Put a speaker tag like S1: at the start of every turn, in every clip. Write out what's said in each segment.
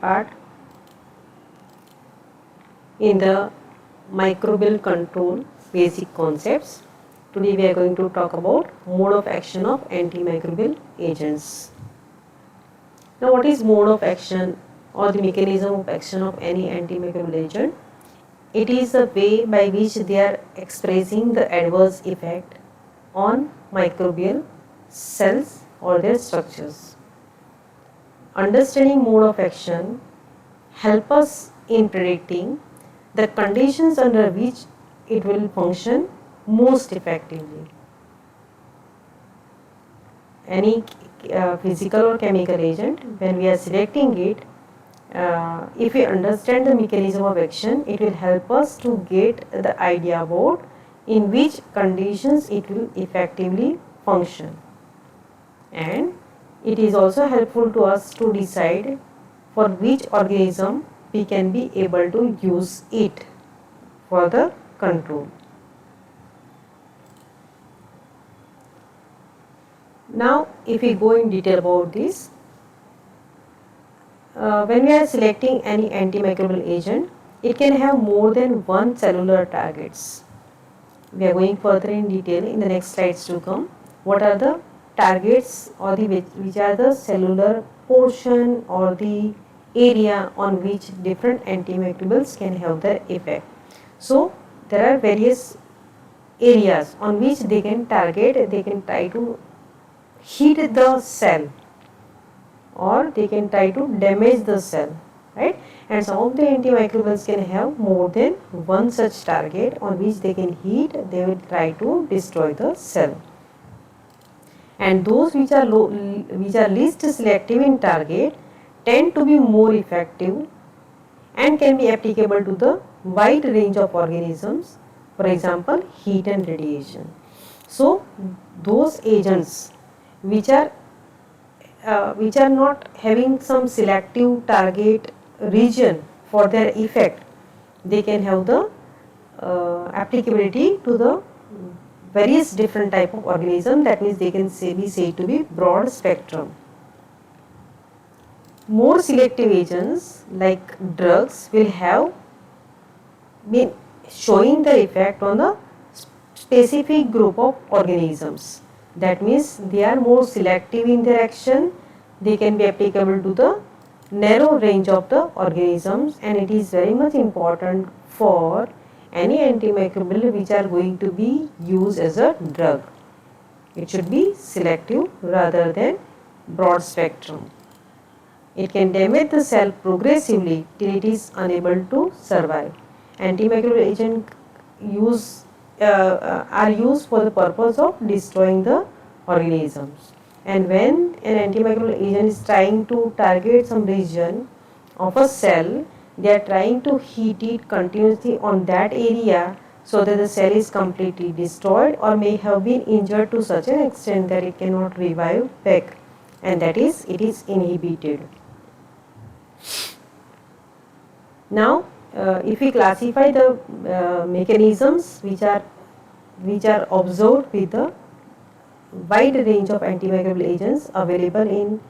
S1: part in the microbial control basic concepts. Today we are going to talk about mode of action of antimicrobial agents. Now what is mode of action or the mechanism of action of any antimicrobial agent? It is the way by which they are expressing the adverse effect on microbial cells or their structures. Understanding mode of action help us in predicting the conditions under which it will function most effectively. Any physical or chemical agent, when we are selecting it, if we understand the mechanism of action, it will help us to get the idea about in which conditions it will effectively function. And it is also helpful to us to decide for which organism we can be able to use it for the control. Now if we go in detail about this, when we are selecting any antimicrobial agent, it can have more than one cellular targets. We are going further in detail in the next slides to come. What are the targets or which are the cellular portion or the area on which different antimicrobials can have their effect. So there are various areas on which they can target, they can try to hit the cell or they can try to damage the cell, right? And some of the antimicrobials can have more than one such target on which they can hit, they will try to destroy the cell. And those which are least selective in target tend to be more effective and can be applicable to the wide range of organisms, for example heat and radiation. So those agents which are not having some selective target region for their effect, they can have the applicability to the various different type of organism. That means they can be said to be broad spectrum. More selective agents like drugs will have been showing the effect on the specific group of organisms. That means they are more selective in their action, they can be applicable to the narrow range of the organisms, and it is very much important for any antimicrobial which are going to be used as a drug. It should be selective rather than broad spectrum. It can damage the cell progressively till it is unable to survive. Antimicrobial agents are used for the purpose of destroying the organisms. And when an antimicrobial agent is trying to target some region of a cell, they are trying to heat it continuously on that area so that the cell is completely destroyed or may have been injured to such an extent that it cannot revive back, and that is, it is inhibited. Now if we classify the mechanisms which are observed with the wide range of antimicrobial agents available in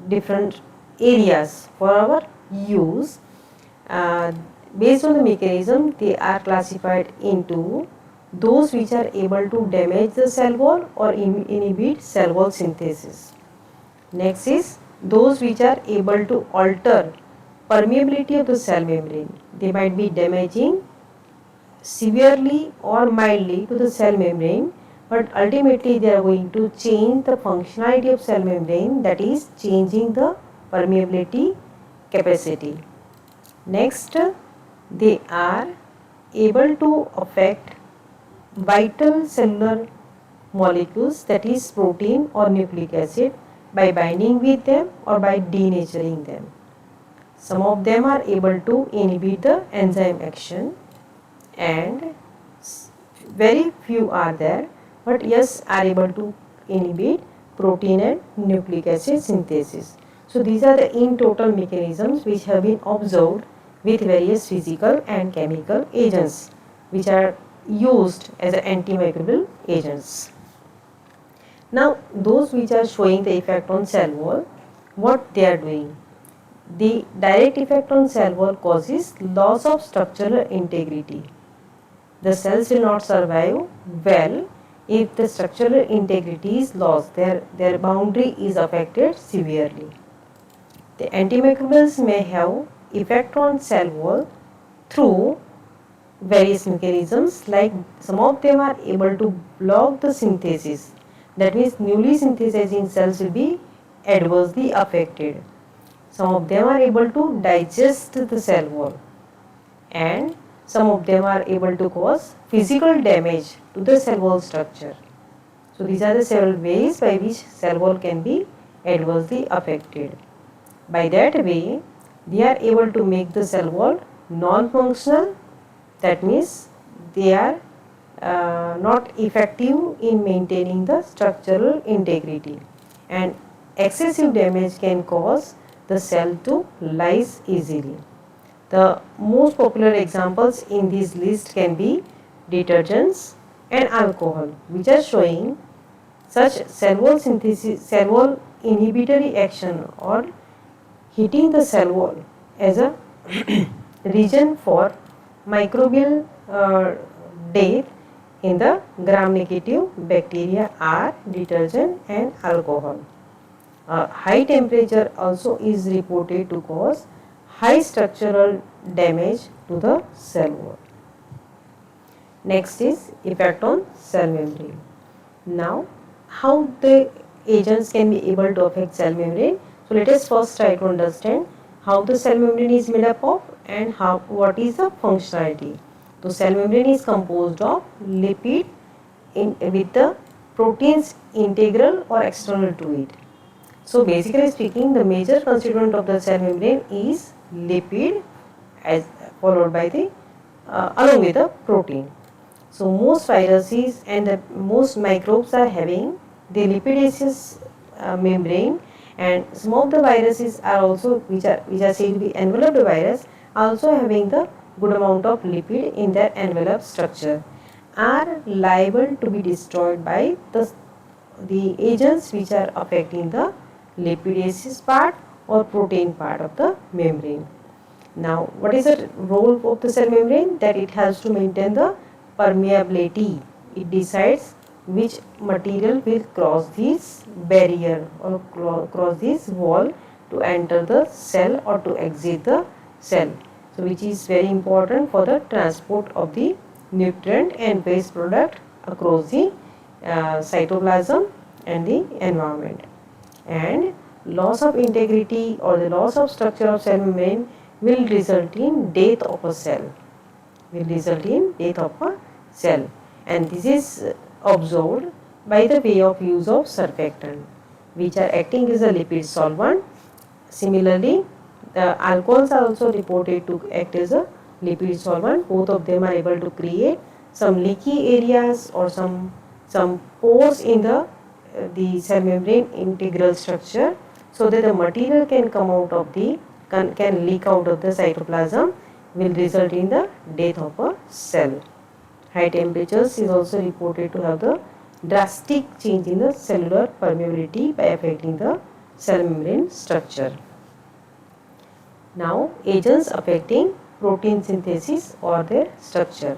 S1: different areas for our use, based on the mechanism they are classified into those which are able to damage the cell wall or inhibit cell wall synthesis. Next is those which are able to alter permeability of the cell membrane. They might be damaging severely or mildly to the cell membrane, but ultimately they are going to change the functionality of cell membrane, that is changing the permeability capacity. Next, they are able to affect vital cellular molecules, that is protein or nucleic acid, by binding with them or by denaturing them. Some of them are able to inhibit the enzyme action, and very few are there, but yes, are able to inhibit protein and nucleic acid synthesis. So these are the in total mechanisms which have been observed with various physical and chemical agents which are used as antimicrobial agents. Now those which are showing the effect on cell wall, what they are doing? The direct effect on cell wall causes loss of structural integrity. The cells will not survive well if the structural integrity is lost, their boundary is affected severely. The antimicrobials may have effect on cell wall through various mechanisms, like some of them are able to block the synthesis. That means newly synthesizing cells will be adversely affected. Some of them are able to digest the cell wall, and some of them are able to cause physical damage to the cell wall structure. So these are the several ways by which cell wall can be adversely affected. By that way, they are able to make the cell wall non-functional. That means they are not effective in maintaining the structural integrity, and excessive damage can cause the cell to lyse easily. The most popular examples in this list can be detergents and alcohol, which are showing such cell wall synthesis, cell wall inhibitory action, or hitting the cell wall as a region for microbial death in the gram-negative bacteria are detergent and alcohol. High temperature also is reported to cause high structural damage to the cell wall. Next is effect on cell membrane. Now, how the agents can be able to affect cell membrane? So let us first try to understand how the cell membrane is made up of and what is the functionality. So cell membrane is composed of lipid with the proteins integral or external to it. So basically speaking, the major constituent of the cell membrane is lipid, as followed by the along with the protein. So most viruses and the most microbes are having the lipidaceous membrane, and some of the viruses are also which are said to be enveloped virus, also having the good amount of lipid in their envelope structure, are liable to be destroyed by the agents which are affecting the lipidaceous part or protein part of the membrane. Now, what is the role of the cell membrane? That it has to maintain the permeability. It decides which material will cross this barrier or cross this wall to enter the cell or to exit the cell. So, which is very important for the transport of the nutrient and waste product across the cytoplasm and the environment. And loss of integrity or the loss of structure of cell membrane will result in death of a cell. And this is observed by the way of use of surfactant, which are acting as a lipid solvent. Similarly, the alcohols are also reported to act as a lipid solvent. Both of them are able to create some leaky areas or some pores in the cell membrane integral structure, so that the material can come out of the can leak out of the cytoplasm, will result in the death of a cell. High temperatures is also reported to have the drastic change in the cellular permeability by affecting the cell membrane structure. Now, agents affecting protein synthesis or their structure.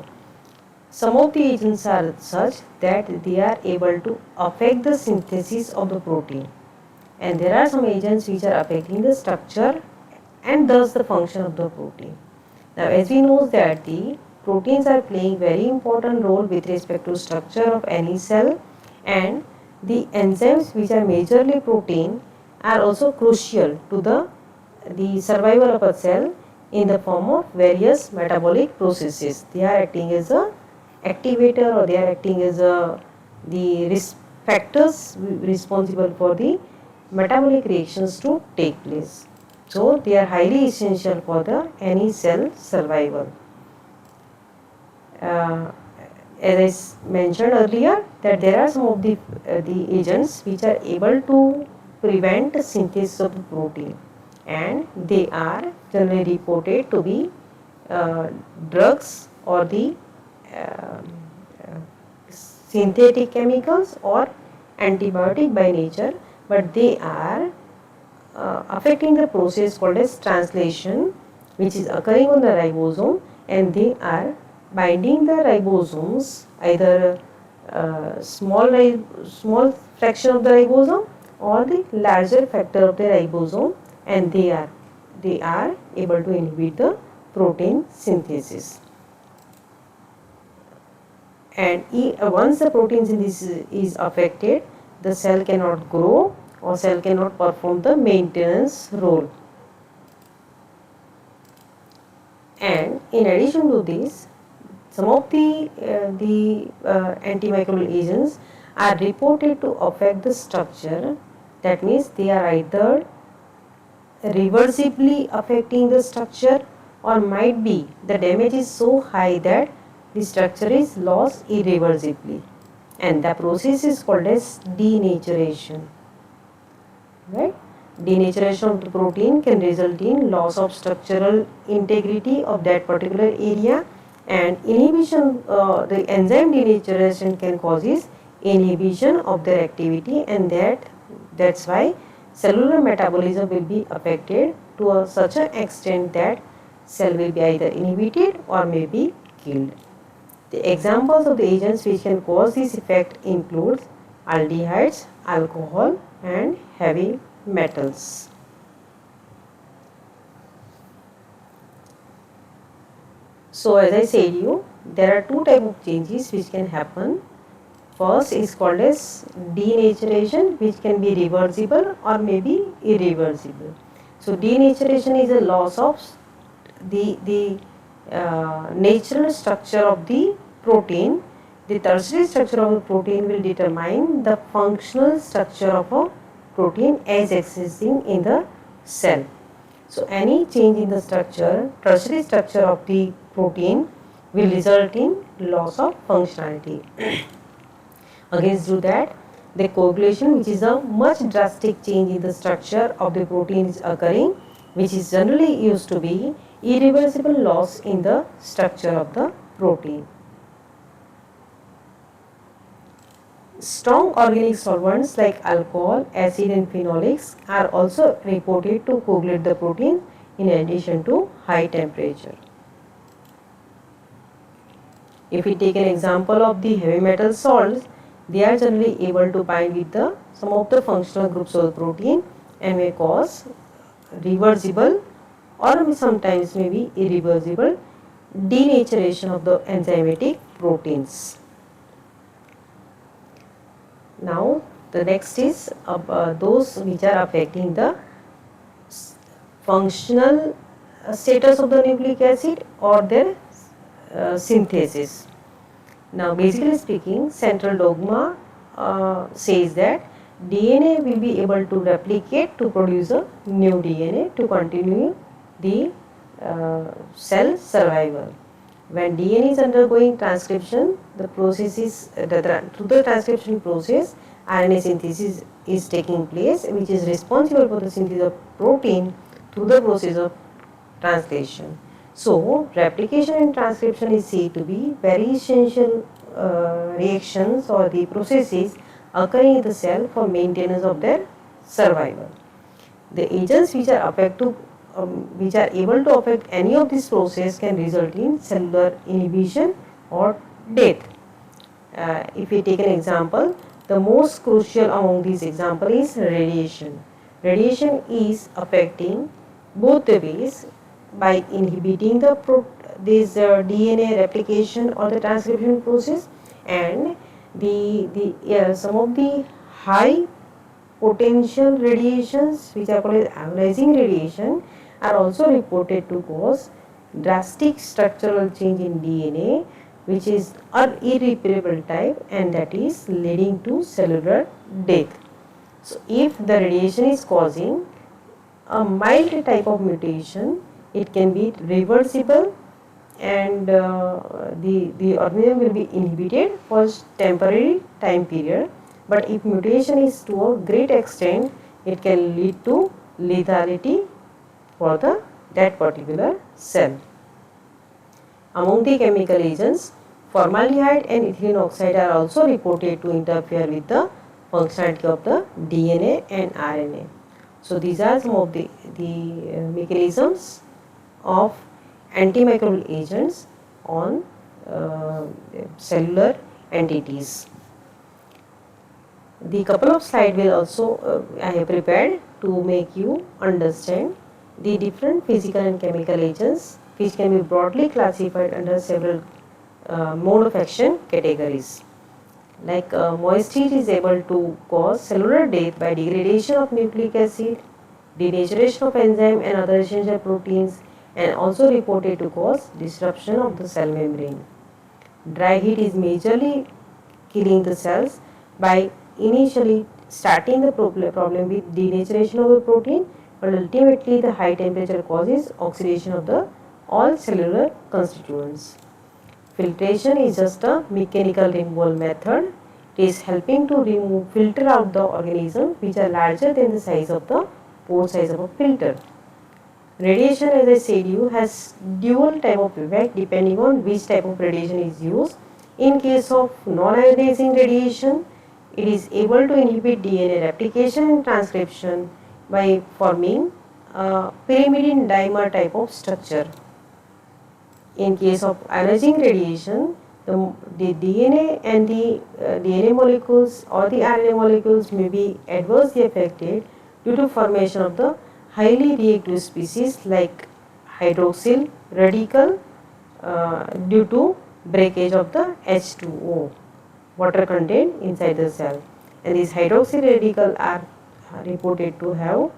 S1: Some of the agents are such that they are able to affect the synthesis of the protein, and there are some agents which are affecting the structure and thus the function of the protein. Now, as we know that the proteins are playing very important role with respect to structure of any cell, and the enzymes which are majorly protein are also crucial to the survival of a cell in the form of various metabolic processes. They are acting as a activator, or they are acting as the factors responsible for the metabolic reactions to take place. So they are highly essential for any cell survival. As I mentioned earlier, that there are some of the agents which are able to prevent the synthesis of the protein, and they are generally reported to be drugs or the synthetic chemicals or antibiotic by nature, but they are affecting the process called as translation, which is occurring on the ribosome, and they are binding the ribosomes, either small fraction of the ribosome or the larger factor of the ribosome, and they are able to inhibit the protein synthesis. And once the protein synthesis is affected, the cell cannot grow or cell cannot perform the maintenance role. And in addition to this, some of the antimicrobial agents are reported to affect the structure. That means they are either reversibly affecting the structure, or might be the damage is so high that the structure is lost irreversibly, and the process is called as denaturation. Right? Denaturation of the protein can result in loss of structural integrity of that particular area, and inhibition, the enzyme denaturation can causes inhibition of their activity, and that's why cellular metabolism will be affected to such an extent that cell will be either inhibited or may be killed. The examples of the agents which can cause this effect include aldehydes, alcohol, and heavy metals. So as I said you, there are two types of changes which can happen. First is called as denaturation, which can be reversible or may be irreversible. So denaturation is a loss of the natural structure of the protein. The tertiary structure of the protein will determine the functional structure of a protein as existing in the cell. So any change in the structure, tertiary structure of the protein, will result in loss of functionality. Against do that, the coagulation, which is a much drastic change in the structure of the protein, is occurring, which is generally used to be irreversible loss in the structure of the protein. Strong organic solvents like alcohol, acid, and phenolics are also reported to coagulate the protein in addition to high temperature. If we take an example of the heavy metal salts, they are generally able to bind with some of the functional groups of the protein and may cause reversible or sometimes maybe irreversible denaturation of the enzymatic proteins. Now the next is those which are affecting the functional status of the nucleic acid or their synthesis. Now basically speaking, central dogma says that DNA will be able to replicate to produce a new DNA to continue the cell survival. When DNA is undergoing transcription, the process is through the transcription process, RNA synthesis is taking place, which is responsible for the synthesis of protein through the process of translation. So replication and transcription is said to be very essential reactions or the processes occurring in the cell for maintenance of their survival. The agents which are which are able to affect any of this process can result in cellular inhibition or death. If we take an example, the most crucial among these examples is radiation. Radiation is affecting both the ways by inhibiting this DNA replication or the transcription process, and some of the high potential radiations which are called as ionizing radiation are also reported to cause drastic structural change in DNA, which is an irreparable type, and that is leading to cellular death. So if the radiation is causing a mild type of mutation, it can be reversible, and the organism will be inhibited for temporary time period. But if mutation is to a great extent, it can lead to lethality for that particular cell. Among the chemical agents, formaldehyde and ethylene oxide are also reported to interfere with the functionality of the DNA and RNA. So these are some of the mechanisms of antimicrobial agents on cellular entities. The couple of slides will also I have prepared to make you understand the different physical and chemical agents which can be broadly classified under several mode of action categories. Like moisture is able to cause cellular death by degradation of nucleic acid, denaturation of enzyme and other essential proteins, and also reported to cause disruption of the cell membrane. Dry heat is majorly killing the cells by initially starting the problem with denaturation of the protein, but ultimately the high temperature causes oxidation of the all cellular constituents. Filtration is just a mechanical removal method. It is helping to filter out the organisms which are larger than the size of the pore size of a filter. Radiation, as I said you, has dual type of effect depending on which type of radiation is used. In case of non-ionizing radiation, it is able to inhibit DNA replication and transcription by forming a pyrimidine dimer type of structure. In case of ionizing radiation, the DNA and the DNA molecules or the RNA molecules may be adversely affected due to formation of the highly reactive species like hydroxyl radical due to breakage of the H2O, water content inside the cell, and these hydroxyl radicals are reported to have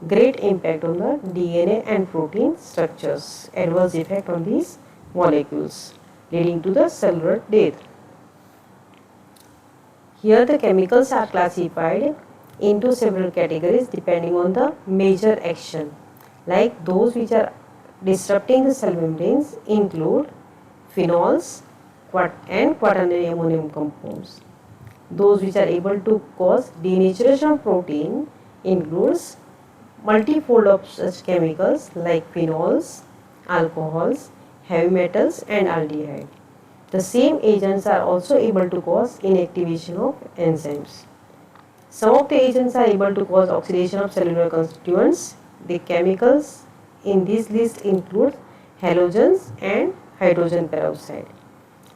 S1: great impact on the DNA and protein structures, adverse effect on these molecules leading to the cellular death. Here the chemicals are classified into several categories depending on the major action, like those which are disrupting the cell membranes include phenols and quaternary ammonium compounds. Those which are able to cause denaturation of protein includes multifold of such chemicals like phenols, alcohols, heavy metals and aldehyde. The same agents are also able to cause inactivation of enzymes. Some of the agents are able to cause oxidation of cellular constituents. The chemicals in this list include halogens and hydrogen peroxide.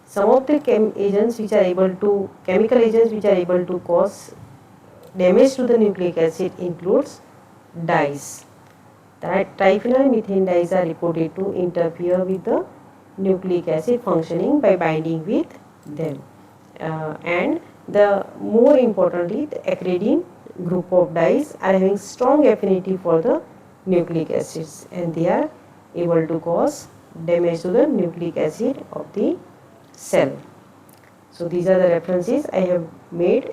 S1: Some of the chemical agents which are able to cause damage to the nucleic acid includes dyes. Triphenyl methane dyes are reported to interfere with the nucleic acid functioning by binding with them. And the more importantly, the acridine group of dyes are having strong affinity for the nucleic acids, and they are able to cause damage to the nucleic acid of the cell. So these are the references I have made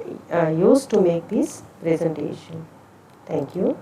S1: used to make this presentation. Thank you.